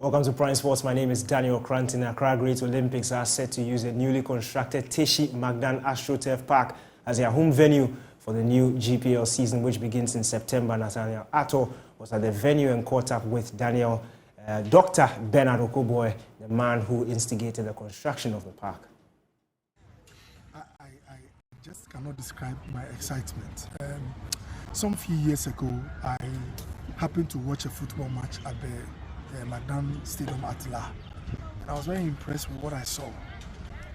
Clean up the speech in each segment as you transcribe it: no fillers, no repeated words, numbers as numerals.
Welcome to Prime Sports. My name is Daniel Cranton. Accra Great Olympics are set to use a newly constructed Teshi Magdan AstroTurf Park as their home venue for the new GPL season, which begins in September. Nathaniel Atto was at the venue and caught up with Dr. Bernard Okoboy, the man who instigated the construction of the park. I just cannot describe my excitement. Some few years ago, I happened to watch a football match at the Magdan Stadium at La. And I was very impressed with what I saw.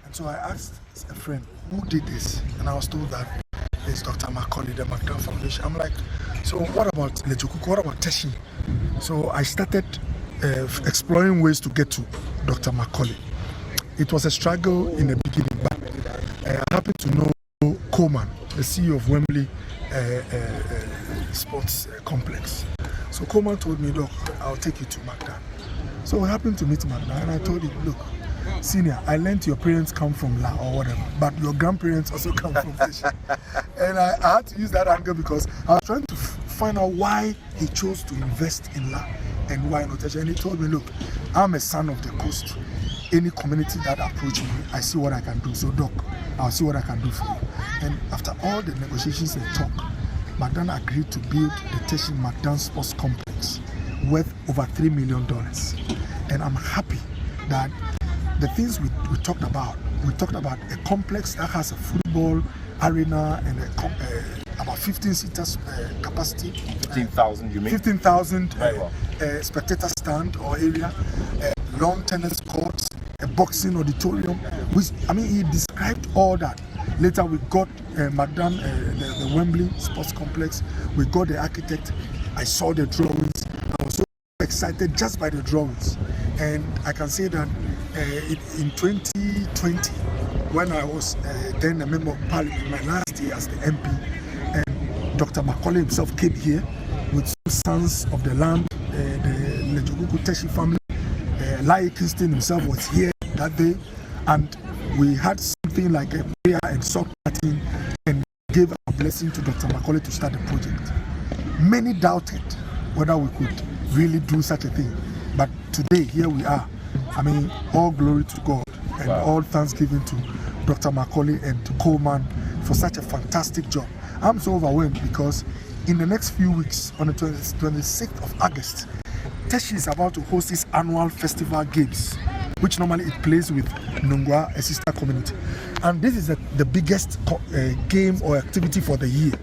And so I asked a friend, who did this? And I was told that it's Dr. Macaulay, the Magdan Foundation. I'm like, so what about Lejokuku? What about Teshi? So I started exploring ways to get to Dr. Macaulay. It was a struggle in the beginning, but I happened to know Coleman, the CEO of Wembley Sports Complex. So Coleman told me, look, I'll take you to Magdan. So we happened to meet Magdan, and I told him, look, senior, I learned your parents come from La or whatever, but your grandparents also come from Teshi. And I had to use that angle because I was trying to find out why he chose to invest in La and why not Teshi. And he told me, look, I'm a son of the coast. Any community that approach me, I see what I can do. So, Doc, I'll see what I can do for you. And after all the negotiations and talk, Magdan agreed to build the Teshi Magdan Sports Complex worth over $3 million. And I'm happy that the things we talked about a complex that has a football arena and about 15 seaters capacity. 15,000, you mean? 15,000 spectator stand or area, long tennis courts, a boxing auditorium. He described all that. Later we got Magdan, the Wembley Sports Complex. We got the architect. I saw the drawings. I was so excited just by the drawings. And I can say that in 2020, when I was then a member of parliament, my last year as the MP, and Dr. Macaulay himself came here with some sons of the land, the Lejokuku Teshi family. Lai Christian himself was here that day, and we had something like a prayer and sock party and gave a blessing to Dr. Macaulay to start the project. Many doubted whether we could really do such a thing, but today here we are. All glory to God and all thanksgiving to Dr. Macaulay and to Coleman for such a fantastic job. I'm so overwhelmed because in the next few weeks, on the 26th of August, Teshi is about to host its annual festival games, which normally it plays with Nungwa, a sister community. And this is the biggest game or activity for the year.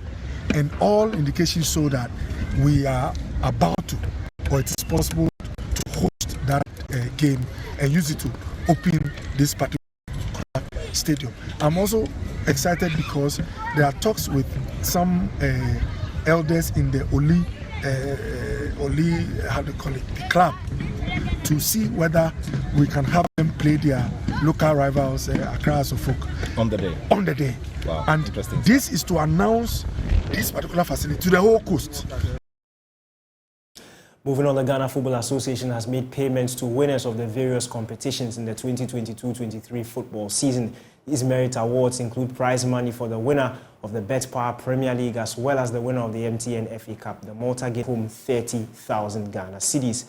And all indications show that we are about to, or it is possible to host that game and use it to open this particular stadium. I'm also excited because there are talks with some elders in the the club, to see whether we can have them play their local rivals, Accra Folk, on the day. On the day. Wow, and this is to announce this particular facility to the whole coast. Moving on, the Ghana Football Association has made payments to winners of the various competitions in the 2022-23 football season. These merit awards include prize money for the winner of the Bet Power Premier League as well as the winner of the MTN FA Cup. The Malta gave home 30,000 Ghana cedis.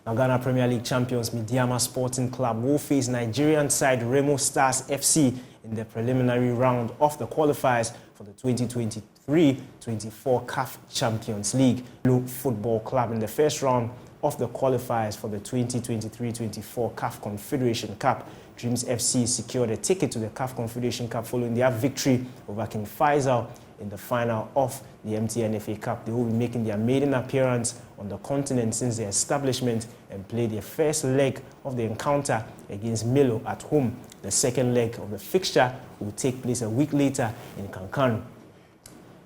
Now, Ghana Premier League champions Midiama Sporting Club will face Nigerian side Remo Stars FC in the preliminary round of the qualifiers for the 2023-24 CAF Champions League. Blue Football Club in the first round of the qualifiers for the 2023-24 CAF Confederation Cup. Dreams FC secured a ticket to the CAF Confederation Cup following their victory over King Faisal in the final of the MTN FA Cup. They will be making their maiden appearance on the continent since their establishment and play their first leg of the encounter against Milo at home. The second leg of the fixture will take place a week later in Kankan.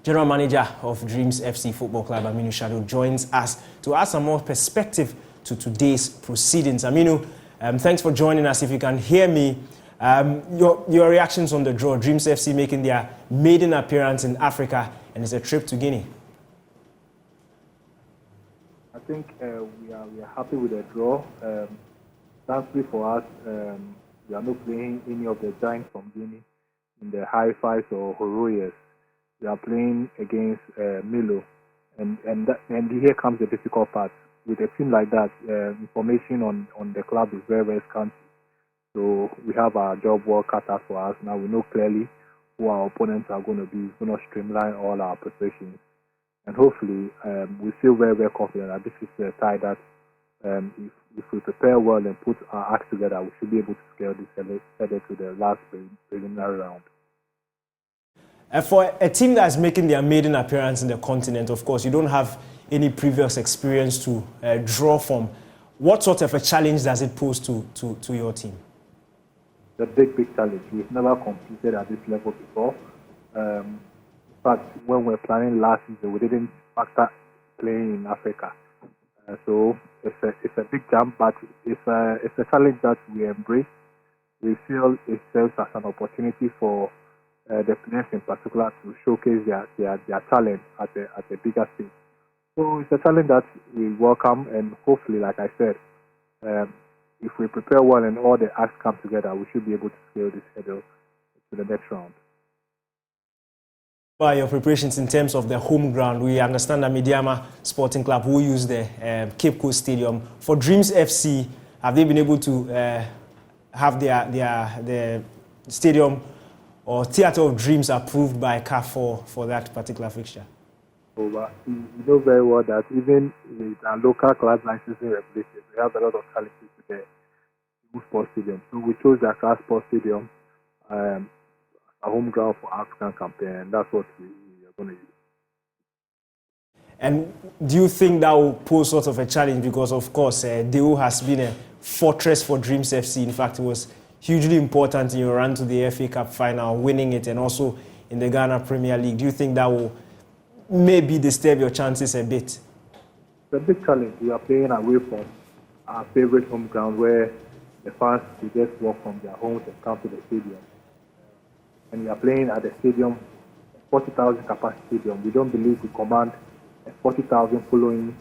General Manager of Dreams FC Football Club, Aminu Shado, joins us to add some more perspective to today's proceedings. Aminu, thanks for joining us. If you can hear me, your reactions on the draw. Dreams FC making their maiden appearance in Africa, and it's a trip to Guinea. I think we are happy with the draw. Thankfully for us, we are not playing any of the giants from Guinea in the high fives or heroics. we are playing against Milo, and here comes the difficult part. With a team like that, information on the club is very, very scanty. So we have our job well cut out for us. Now we know clearly who our opponents are going to be. We're going to streamline all our preparations. And hopefully, we feel very, very confident that this is a tie that if we prepare well and put our acts together, we should be able to scale this headed to the last preliminary round. For a team that's making their maiden appearance in the continent, of course, you don't have any previous experience to draw from. What sort of a challenge does it pose to your team? It's a big, big challenge. We've never competed at this level before. In fact, when we were planning last season, we didn't factor playing in Africa. So it's a big jump, but it's a challenge that we embrace. We feel it serves as an opportunity for the players in particular to showcase their talent at a bigger stage. So it's a challenge that we welcome, and hopefully, like I said, if we prepare well and all the acts come together, we should be able to scale this hurdle to the next round. By your preparations in terms of the home ground, we understand that Midiama Sporting Club will use the Cape Coast Stadium. For Dreams FC, have they been able to have their stadium or Theatre of Dreams approved by CAF for that particular fixture? But you know very well that even with our local club licensing regulations, we have a lot of challenges with the sports stadium. So we chose the Accra Sports Stadium, a home ground for African campaign, and that's what we are going to use. And do you think that will pose sort of a challenge? Because, of course, Deo has been a fortress for Dreams FC. In fact, it was hugely important in your run to the FA Cup final, winning it, and also in the Ghana Premier League. Do you think that will maybe disturb your chances a bit? It's a big challenge. We are playing away from our favorite home ground where the fans will just walk from their homes and come to the stadium. And we are playing at the stadium, 40,000 capacity stadium. We don't believe we command a 40,000 following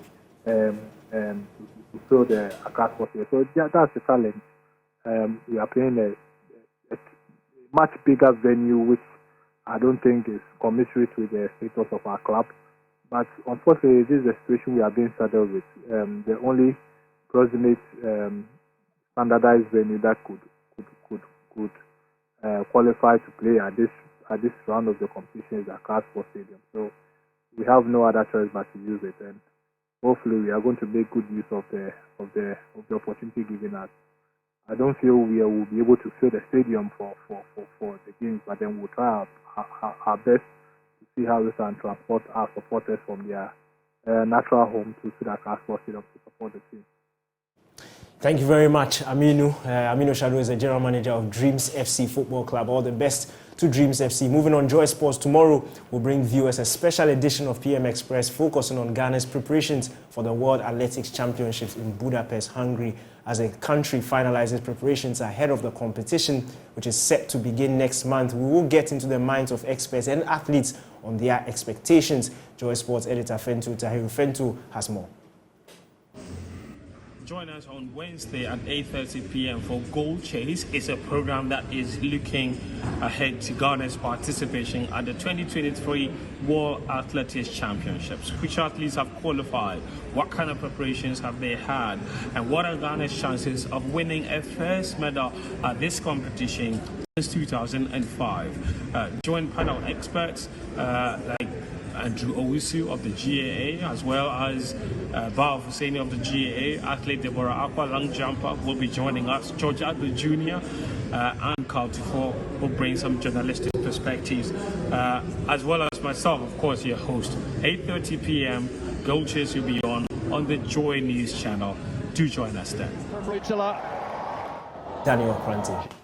to fill the Accra Sports Stadium. So that's the challenge. We are playing a much bigger venue, which I don't think is commensurate with the status of our club. But unfortunately, this is the situation we are being saddled with. The only proximate standardized venue that could qualify to play at this round of the competition is the CAF Sports Stadium. So we have no other choice but to use it, and hopefully we are going to make good use of the opportunity given us. I don't feel we will be able to fill the stadium for the games, but then we'll try our best to see how we can transport our supporters from their natural home to the CAF Sports Stadium to support the team. Thank you very much, Aminu. Aminu Shado is the general manager of Dreams FC Football Club. All the best to Dreams FC. Moving on, Joy Sports tomorrow will bring viewers a special edition of PM Express focusing on Ghana's preparations for the World Athletics Championships in Budapest, Hungary, as the country finalizes preparations ahead of the competition, which is set to begin next month. We will get into the minds of experts and athletes on their expectations. Joy Sports editor Fentu Tahiru Fentu has more. Join us on Wednesday at 8:30 p.m. for Goal Chase. It's a program that is looking ahead to Ghana's participation at the 2023 World Athletics Championships. Which athletes have qualified? What kind of preparations have they had? And what are Ghana's chances of winning a first medal at this competition since 2005? Join panel experts like Andrew Owusu of the GAA, as well as Bao Husseini of the GAA, athlete Deborah Aqua, long jumper, will be joining us. George Adler Jr. And Carl Tufo will bring some journalistic perspectives, as well as myself, of course, your host. 8:30 p.m. Goal Chase will be on the Joy News channel. Do join us then. Daniel Prante.